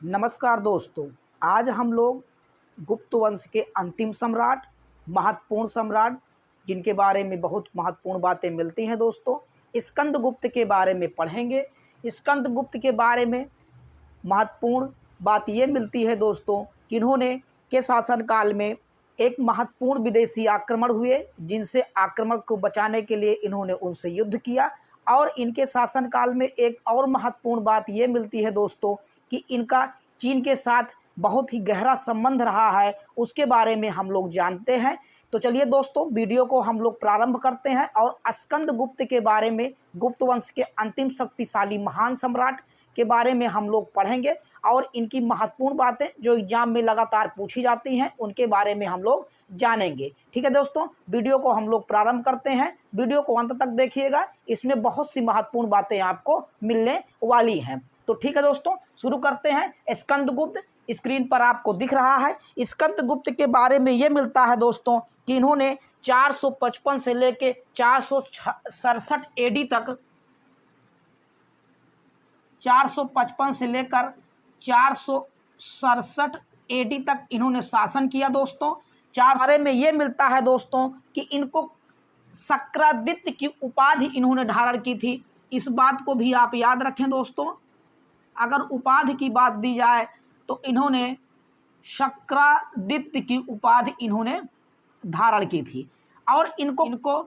नमस्कार दोस्तों, आज हम लोग गुप्त वंश के अंतिम सम्राट, महत्वपूर्ण सम्राट जिनके बारे में बहुत महत्वपूर्ण बातें मिलती हैं दोस्तों, स्कंदगुप्त के बारे में पढ़ेंगे। स्कंदगुप्त के बारे में महत्वपूर्ण बात ये मिलती है दोस्तों कि इन्होंने के शासनकाल में एक महत्वपूर्ण विदेशी आक्रमण हुए, जिनसे आक्रमण को बचाने के लिए इन्होंने उनसे युद्ध किया। और इनके शासनकाल में एक और महत्वपूर्ण बात ये मिलती है दोस्तों कि इनका चीन के साथ बहुत ही गहरा संबंध रहा है, उसके बारे में हम लोग जानते हैं। तो चलिए दोस्तों, वीडियो को हम लोग प्रारंभ करते हैं और स्कंदगुप्त के बारे में, गुप्त वंश के अंतिम शक्तिशाली महान सम्राट के बारे में हम लोग पढ़ेंगे और इनकी महत्वपूर्ण बातें जो एग्जाम में लगातार पूछी जाती हैं उनके बारे में हम लोग जानेंगे। ठीक है दोस्तों, वीडियो को हम लोग प्रारंभ करते हैं। वीडियो को अंत तक देखिएगा, इसमें बहुत सी महत्वपूर्ण बातें आपको मिलने वाली हैं। तो ठीक है दोस्तों, शुरू करते हैं। स्कंदगुप्त स्क्रीन पर आपको दिख रहा है। स्कंदगुप्त के बारे में ये मिलता है दोस्तों कि इन्होंने 455 से लेके 467 एडी तक, 455 से लेकर 467 एडी तक इन्होंने शासन किया दोस्तों। बारे में ये मिलता है दोस्तों कि इनको शक्रादित्य की उपाधि इन्होंने धारण की थी। इस बात को भी आप याद रखें दोस्तों, अगर उपाधि की बात दी जाए तो इन्होंने शक्रादित्य की उपाधि इन्होंने धारण की थी और इनको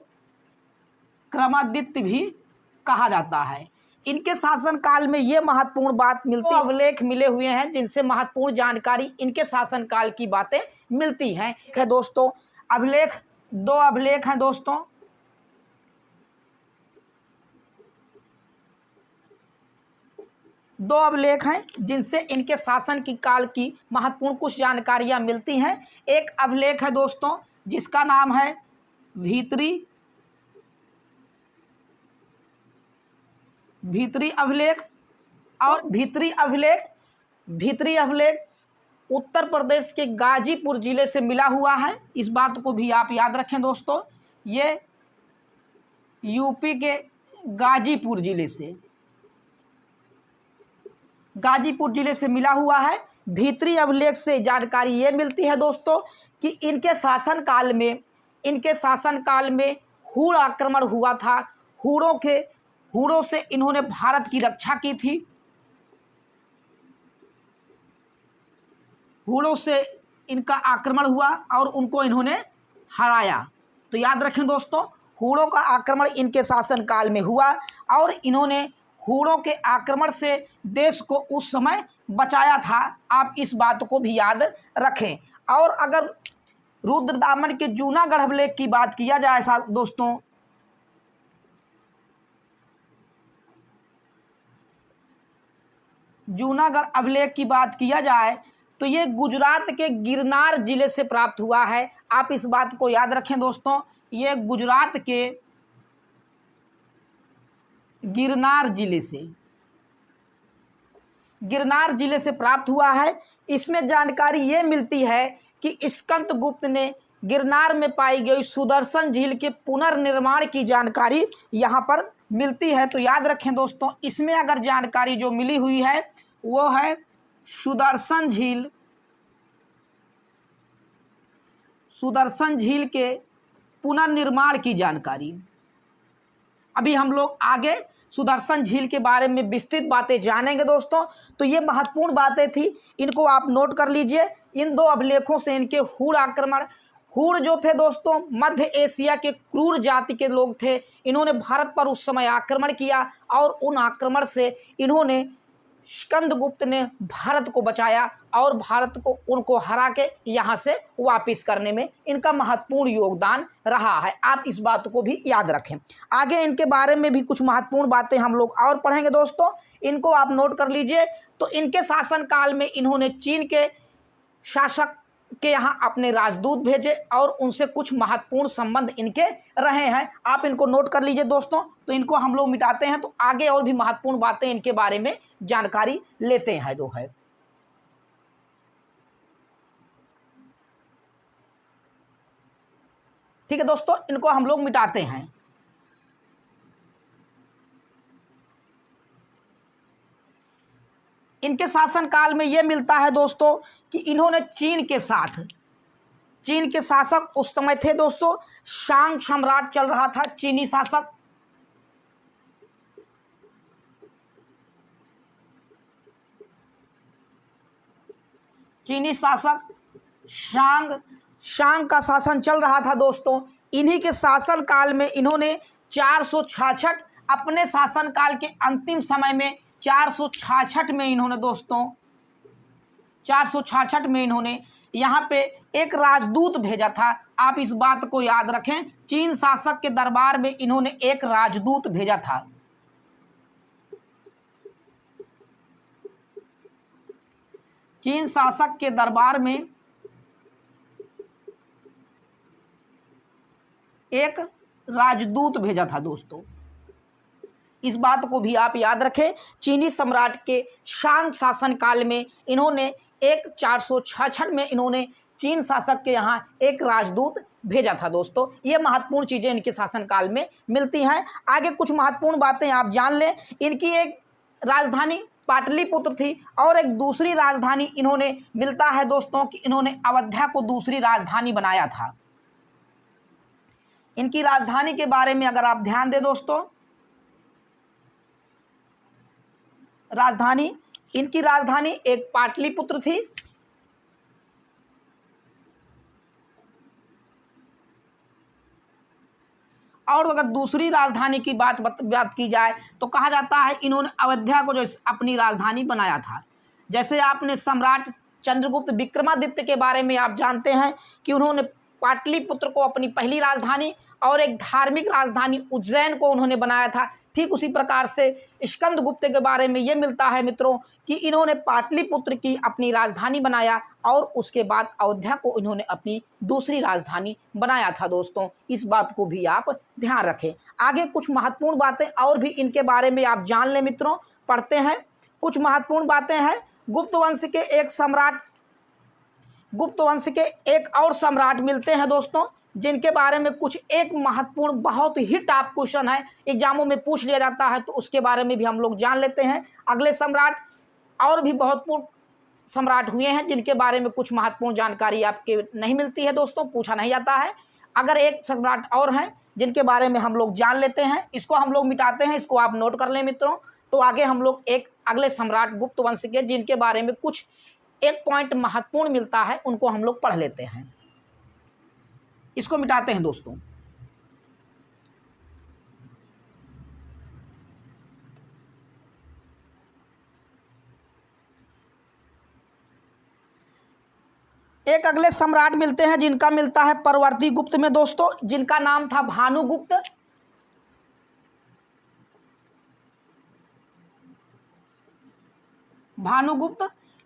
क्रमादित्य भी कहा जाता है। इनके शासनकाल में ये महत्वपूर्ण बात मिलती है, अभिलेख मिले हुए हैं जिनसे महत्वपूर्ण जानकारी इनके शासनकाल की बातें मिलती हैं। है दोस्तों, अभिलेख, 2 अभिलेख हैं दोस्तों। दो अभिलेख हैं जिनसे इनके शासन की काल की महत्वपूर्ण कुछ जानकारियां मिलती हैं। एक अभिलेख है दोस्तों जिसका नाम है भीतरी अभिलेख। और भीतरी अभिलेख उत्तर प्रदेश के गाजीपुर जिले से मिला हुआ है। इस बात को भी आप याद रखें दोस्तों, ये यूपी के गाजीपुर जिले से मिला हुआ है। भीतरी अभिलेख से जानकारी ये मिलती है दोस्तों कि इनके शासनकाल में हूण आक्रमण हुआ था। हूणों से इन्होंने भारत की रक्षा की थी। हूणों से इनका आक्रमण हुआ और उनको इन्होंने हराया। तो याद रखें दोस्तों, हूणों का आक्रमण इनके शासनकाल में हुआ और इन्होंने हूणों के आक्रमण से देश को उस समय बचाया था। आप इस बात को भी याद रखें। और अगर रुद्रदामन के जूनागढ़ अभिलेख की बात किया जाए दोस्तों, जूनागढ़ अभिलेख की बात किया जाए तो ये गुजरात के गिरनार जिले से प्राप्त हुआ है। आप इस बात को याद रखें दोस्तों, ये गुजरात के गिरनार जिले से प्राप्त हुआ है। इसमें जानकारी ये मिलती है कि स्कंदगुप्त ने गिरनार में पाई गई सुदर्शन झील के पुनर्निर्माण की जानकारी यहाँ पर मिलती है। तो याद रखें दोस्तों, इसमें अगर जानकारी जो मिली हुई है वो है सुदर्शन झील के पुनर्निर्माण की जानकारी। अभी हम लोग आगे सुदर्शन झील के बारे में विस्तृत बातें जानेंगे दोस्तों। तो ये महत्वपूर्ण बातें थी, इनको आप नोट कर लीजिए। इन 2 अभिलेखों से इनके हूण जो थे दोस्तों, मध्य एशिया के क्रूर जाति के लोग थे। इन्होंने भारत पर उस समय आक्रमण किया और उन आक्रमण से इन्होंने, स्कंदगुप्त ने भारत को बचाया और भारत को उनको हरा के यहाँ से वापस करने में इनका महत्वपूर्ण योगदान रहा है। आप इस बात को भी याद रखें। आगे इनके बारे में भी कुछ महत्वपूर्ण बातें हम लोग और पढ़ेंगे दोस्तों, इनको आप नोट कर लीजिए। तो इनके शासनकाल में इन्होंने चीन के शासक के यहाँ अपने राजदूत भेजे और उनसे कुछ महत्वपूर्ण संबंध इनके रहे हैं। आप इनको नोट कर लीजिए दोस्तों। तो इनको हम लोग मिटाते हैं, तो आगे और भी महत्वपूर्ण बातें इनके बारे में जानकारी लेते हैं जो है। ठीक है दोस्तों, इनको हम लोग मिटाते हैं। इनके शासनकाल में ये मिलता है दोस्तों कि इन्होंने चीन के शासक उस समय थे दोस्तों, शांग सम्राट चल रहा था, चीनी शासक। चीनी शासक शांग का शासन चल रहा था दोस्तों। इन्हीं के शासन काल में इन्होंने 466 अपने शासन काल के अंतिम समय में 466 में इन्होंने दोस्तों 466 में इन्होंने यहाँ पे एक राजदूत भेजा था। आप इस बात को याद रखें, चीन शासक के दरबार में इन्होंने एक राजदूत भेजा था। चीन शासक के दरबार में एक राजदूत भेजा था दोस्तों। इस बात को भी आप याद रखें, चीनी सम्राट के शांग शासन काल में इन्होंने एक 466 में इन्होंने चीन शासक के यहाँ एक राजदूत भेजा था दोस्तों। ये महत्वपूर्ण चीज़ें इनके शासनकाल में मिलती हैं। आगे कुछ महत्वपूर्ण बातें आप जान लें। इनकी एक राजधानी पाटलिपुत्र थी और एक दूसरी राजधानी इन्होंने मिलता है दोस्तों कि इन्होंने अयोध्या को दूसरी राजधानी बनाया था। इनकी राजधानी के बारे में अगर आप ध्यान दें दोस्तों, इनकी राजधानी एक पाटलिपुत्र थी और अगर दूसरी राजधानी की बात की जाए तो कहा जाता है इन्होंने अयोध्या को जो अपनी राजधानी बनाया था। जैसे आपने सम्राट चंद्रगुप्त विक्रमादित्य के बारे में आप जानते हैं कि उन्होंने पाटलिपुत्र को अपनी पहली राजधानी और एक धार्मिक राजधानी उज्जैन को उन्होंने बनाया था। ठीक उसी प्रकार से स्कंदगुप्त के बारे में ये मिलता है मित्रों कि इन्होंने पाटलिपुत्र की अपनी राजधानी बनाया और उसके बाद अयोध्या को इन्होंने अपनी दूसरी राजधानी बनाया था दोस्तों। इस बात को भी आप ध्यान रखें। आगे कुछ महत्वपूर्ण बातें और भी इनके बारे में आप जान लें मित्रों। पढ़ते हैं, कुछ महत्वपूर्ण बातें हैं। गुप्त वंश के एक और सम्राट मिलते हैं दोस्तों, जिनके बारे में कुछ एक महत्वपूर्ण बहुत ही टॉप क्वेश्चन है, एग्जामों में पूछ लिया जाता है, तो उसके बारे में भी हम लोग जान लेते हैं। अगले सम्राट और भी महत्वपूर्ण सम्राट हुए हैं जिनके बारे में कुछ महत्वपूर्ण जानकारी आपके नहीं मिलती है दोस्तों, पूछा नहीं जाता है। अगर एक सम्राट और हैं जिनके बारे में हम लोग जान लेते हैं, इसको हम लोग मिटाते हैं, इसको आप नोट कर लें मित्रों। तो आगे हम लोग एक अगले सम्राट गुप्त वंश के जिनके बारे में कुछ एक पॉइंट महत्वपूर्ण मिलता है उनको हम लोग पढ़ लेते हैं, इसको मिटाते हैं दोस्तों। एक अगले सम्राट मिलते हैं जिनका मिलता है परवर्ती गुप्त में दोस्तों, जिनका नाम था भानुगुप्त।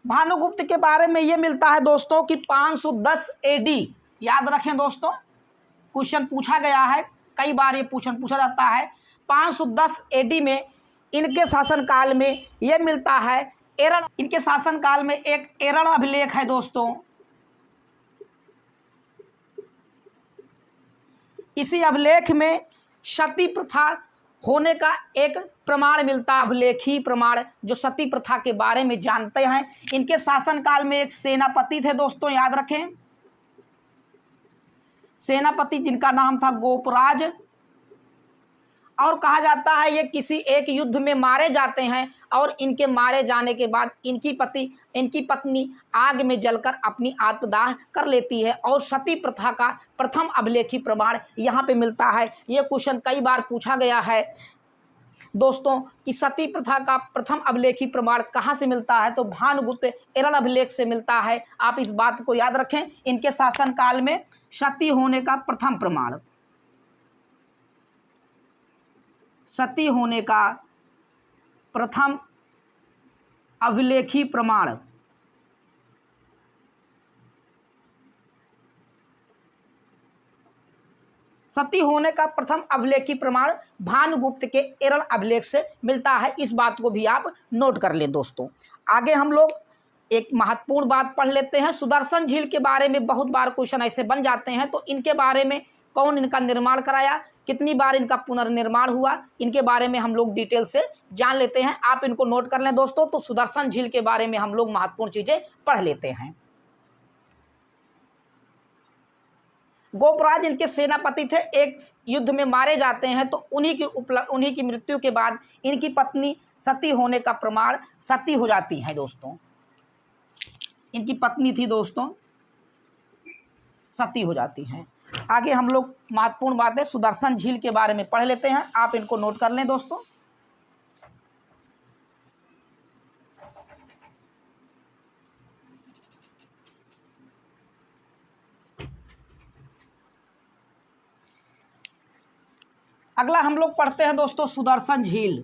भानुगुप्त के बारे में ये मिलता है दोस्तों कि 510 एडी, याद रखें दोस्तों, क्वेश्चन पूछा गया है, कई बार ये क्वेश्चन पूछा जाता है। 510 एडी में इनके शासनकाल में ये मिलता है एरण। इनके शासनकाल में एक एरण अभिलेख है दोस्तों। इसी अभिलेख में सती प्रथा होने का एक प्रमाण मिलता है, अभिलेखी प्रमाण, जो सती प्रथा के बारे में जानते हैं। इनके शासनकाल में एक सेनापति थे दोस्तों, याद रखें, सेनापति जिनका नाम था गोपराज। और कहा जाता है ये किसी एक युद्ध में मारे जाते हैं और इनके मारे जाने के बाद इनकी पत्नी आग में जलकर अपनी आत्मदाह कर लेती है और सती प्रथा का प्रथम अभिलेखी प्रमाण यहाँ पे मिलता है। ये क्वेश्चन कई बार पूछा गया है दोस्तों कि सती प्रथा का प्रथम अभिलेखी प्रमाण कहाँ से मिलता है, तो भानुगुप्त एरण अभिलेख से मिलता है। आप इस बात को याद रखें, इनके शासनकाल में सती होने का प्रथम प्रमाण, सती होने का प्रथम अभिलेखी प्रमाण सती होने का प्रथम अभिलेखी प्रमाण भानुगुप्त के एरण अभिलेख से मिलता है। इस बात को भी आप नोट कर लें दोस्तों। आगे हम लोग एक महत्वपूर्ण बात पढ़ लेते हैं। सुदर्शन झील के बारे में बहुत बार क्वेश्चन ऐसे बन जाते हैं, तो इनके बारे में कौन इनका निर्माण कराया, कितनी बार इनका पुनर्निर्माण हुआ, इनके बारे में हम लोग डिटेल से जान लेते हैं। आप इनको नोट कर लें दोस्तों। तो सुदर्शन झील के बारे में हम लोग महत्वपूर्ण चीजें पढ़ लेते हैं। गोपराज इनके सेनापति थे, एक युद्ध में मारे जाते हैं तो उन्हीं की मृत्यु के बाद इनकी पत्नी सती होने का प्रमाण सती हो जाती है दोस्तों। इनकी पत्नी थी दोस्तों, सती हो जाती हैं। आगे हम लोग महत्वपूर्ण बातें सुदर्शन झील के बारे में पढ़ लेते हैं। आप इनको नोट कर लें दोस्तों। अगला हम लोग पढ़ते हैं दोस्तों सुदर्शन झील।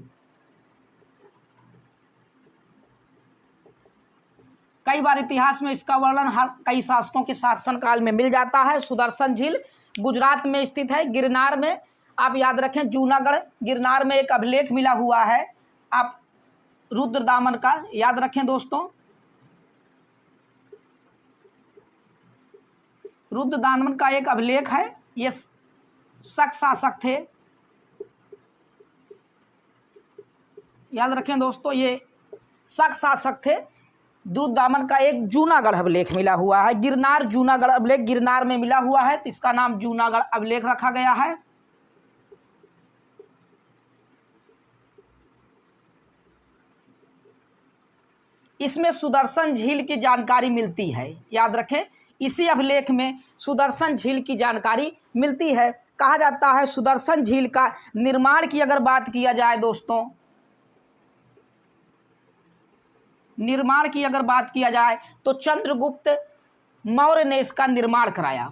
कई बार इतिहास में इसका वर्णन हर कई शासकों के शासनकाल में मिल जाता है। सुदर्शन झील गुजरात में स्थित है, गिरनार में। आप याद रखें, जूनागढ़ गिरनार में एक अभिलेख मिला हुआ है। आप रुद्रदामन का याद रखें दोस्तों। रुद्रदामन का एक अभिलेख है। ये शक शासक थे, याद रखें दोस्तों, ये शक शासक थे। रुद्रदामन का एक जूनागढ़ अभिलेख मिला हुआ है। गिरनार जूनागढ़ अभिलेख गिरनार में मिला हुआ है, तो इसका नाम जूनागढ़ अभिलेख रखा गया है। इसमें सुदर्शन झील की जानकारी मिलती है, याद रखें। इसी अभिलेख में सुदर्शन झील की जानकारी मिलती है। कहा जाता है सुदर्शन झील का निर्माण की अगर बात किया जाए दोस्तों, निर्माण की अगर बात किया जाए तो चंद्रगुप्त मौर्य ने इसका निर्माण कराया।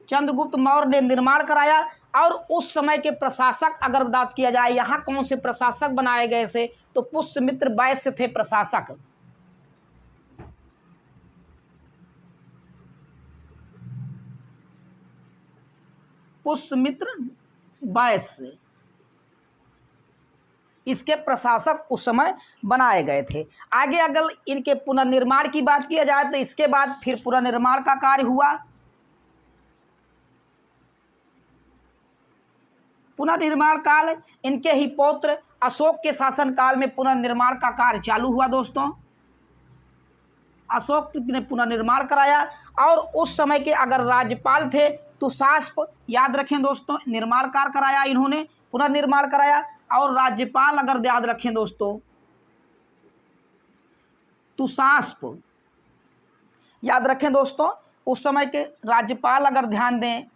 चंद्रगुप्त मौर्य ने निर्माण कराया। और उस समय के प्रशासक अगर बात किया जाए, यहाँ कौन से प्रशासक बनाए गए थे, तो पुष्यमित्र वैश्य थे प्रशासक। पुष्यमित्र वैश्य इसके प्रशासक उस समय बनाए गए थे। आगे अगर इनके पुनर्निर्माण की बात किया जाए तो इसके बाद फिर पुनर्निर्माण का कार्य हुआ। पुनर्निर्माण काल इनके ही पौत्र अशोक के शासन काल में पुनर्निर्माण का कार्य चालू हुआ दोस्तों। अशोक ने पुनर्निर्माण कराया। और उस समय के अगर राज्यपाल थे तुषास्प, याद रखें दोस्तों, निर्माण कार्य कराया इन्होंने, पुनर्निर्माण कराया। और राज्यपाल अगर याद रखें दोस्तों, तुषास्प, याद रखें दोस्तों, उस समय के राज्यपाल अगर ध्यान दें,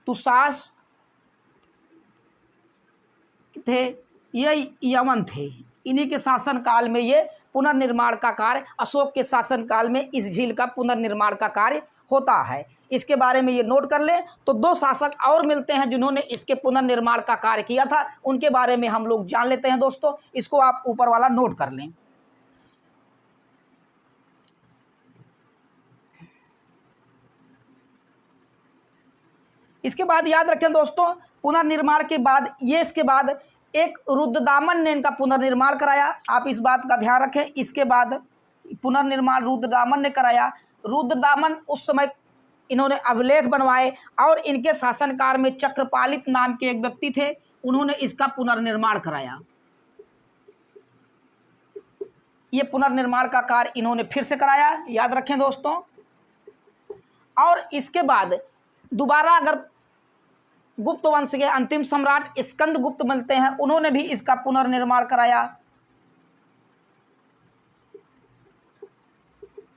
तुषास्प थे, ये यमन थे। इन्हीं के शासन काल में ये पुनर्निर्माण का कार्य, अशोक के शासन काल में इस झील का पुनर्निर्माण का कार्य होता है। इसके बारे में ये नोट कर लें। तो दो शासक और मिलते हैं जिन्होंने इसके पुनर्निर्माण का कार्य किया था, उनके बारे में हम लोग जान लेते हैं दोस्तों। इसको आप ऊपर वाला नोट कर लें। इसके बाद याद रखें दोस्तों, पुनर्निर्माण के बाद इसके बाद एक रुद्रदामन ने इनका पुनर्निर्माण कराया। आप इस बात का ध्यान रखें। इसके बाद पुनर्निर्माण रुद्रदामन ने कराया। रुद्रदामन उस समय इन्होंने अभिलेख बनवाए और इनके शासनकाल में चक्रपालित नाम के एक व्यक्ति थे, उन्होंने इसका पुनर्निर्माण कराया। ये पुनर्निर्माण का कार्य इन्होंने फिर से कराया, याद रखें दोस्तों। और इसके बाद दोबारा अगर गुप्त वंश के अंतिम सम्राट स्कंदगुप्त मिलते हैं, उन्होंने भी इसका पुनर्निर्माण कराया।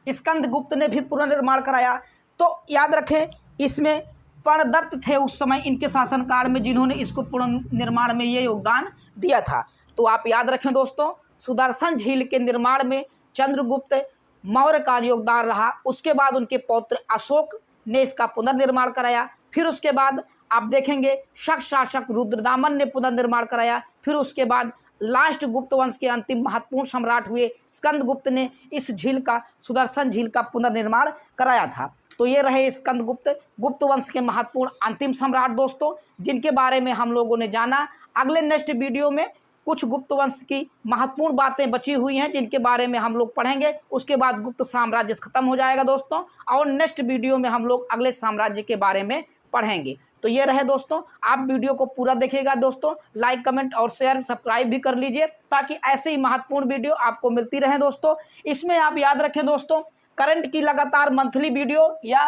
स्कंदगुप्त ने भी पुनर्निर्माण कराया। तो याद रखें, इसमें प्रणदत्त थे उस समय इनके शासनकाल में, जिन्होंने इसको पुनर्निर्माण में ये योगदान दिया था। तो आप याद रखें दोस्तों, सुदर्शन झील के निर्माण में चंद्रगुप्त मौर्य का योगदान रहा। उसके बाद उनके पौत्र अशोक ने इसका पुनर्निर्माण कराया। फिर उसके बाद आप देखेंगे शक शासक रुद्रदामन ने पुनर्निर्माण कराया। फिर उसके बाद लास्ट गुप्त वंश के अंतिम महत्वपूर्ण सम्राट हुए स्कंदगुप्त ने इस झील का, सुदर्शन झील का पुनर्निर्माण कराया था। तो ये रहे स्कंदगुप्त, गुप्त वंश के महत्वपूर्ण अंतिम सम्राट दोस्तों, जिनके बारे में हम लोगों ने जाना। अगले नेक्स्ट वीडियो में कुछ गुप्त वंश की महत्वपूर्ण बातें बची हुई हैं जिनके बारे में हम लोग पढ़ेंगे। उसके बाद गुप्त साम्राज्य खत्म हो जाएगा दोस्तों, और नेक्स्ट वीडियो में हम लोग अगले साम्राज्य के बारे में पढ़ेंगे। तो ये रहे दोस्तों, आप वीडियो को पूरा देखिएगा दोस्तों, लाइक कमेंट और शेयर सब्सक्राइब भी कर लीजिए ताकि ऐसे ही महत्वपूर्ण वीडियो आपको मिलती रहे दोस्तों। इसमें आप याद रखें दोस्तों, करंट की लगातार मंथली वीडियो या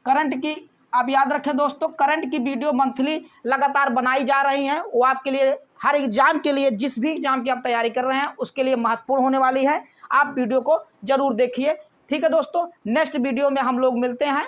करंट की आप याद रखें दोस्तों, करंट की वीडियो मंथली लगातार बनाई जा रही हैं। वो आपके लिए हर एग्जाम के लिए, जिस भी एग्जाम की आप तैयारी कर रहे हैं उसके लिए महत्वपूर्ण होने वाली है। आप वीडियो को जरूर देखिए। ठीक है दोस्तों, नेक्स्ट वीडियो में हम लोग मिलते हैं।